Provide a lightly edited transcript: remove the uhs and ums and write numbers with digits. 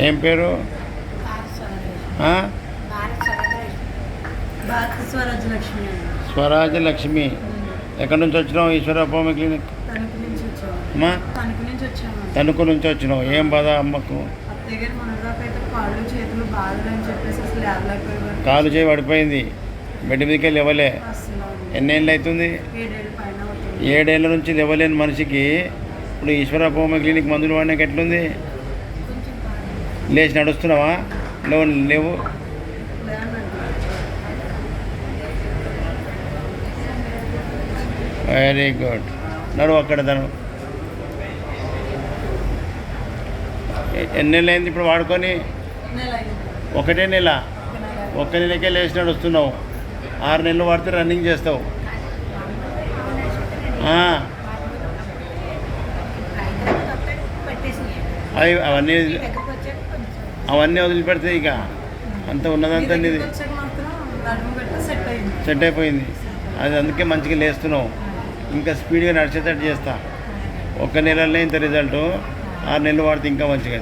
ఏం పేరు? ఆ? స్వరాజ్ లక్ష్మి. స్వరాజ్ లక్ష్మి. ఎక్కడి నుంచి వచ్చినావు? ఈశ్వరప్ప క్లినిక్. తణుకు నుంచి వచ్చాము. అమ్మా, తణుకు నుంచి వచ్చాము. తణుకు నుంచి వచ్చినావు. ఏం బాధ అమ్మకు? అత్తయ్య గారు మనదాకైతే కాళ్ళు చేతులు బాధలని చెప్పేసి అసలు లేవలేకపోయారు. కాలు చేయి పడిపోయింది, బెడ్ మీదకే లేవలే. అసలు ఎన్నేళ్ళు అవుతుంది? 7 ఏళ్ళ పైన అవుతుంది. 7 ఏళ్ళ నుంచి లేవలేని మనిషికి ఇప్పుడు ఈశ్వరప్ప క్లినిక్ మందులు వాడినాక ఎట్లుంది? లేచి నడుస్తున్నావా? లేవు. లేవనండి. Very good. నడువు అక్కడ తను. ఎన్ని నెలలు అయింది ఇప్పుడు వాడుకొని? నెల అయింది. ఒకటే నెల. ఒక నెల. ఒక్క నెలకే లేచి నడుస్తున్నావు. 6 నెలలు వాడితే రన్నింగ్ చేస్తావు. అవి అవన్నీ వదిలిపెడితే ఇక అంత ఉన్నదంతా నీది వచ్చాక మాత్రం నడుము గట్ట సెట్ అయింది. సెట్ అయిపోయింది. అది అందుకే మంచిగా లేస్తున్నావు. ఇంకా స్పీడ్గా నడిచేటట్టు చేస్తా. 1 నెలలోనే ఇంత రిజల్ట్, 6 నెలలు వాడితే ఇంకా మంచిగా.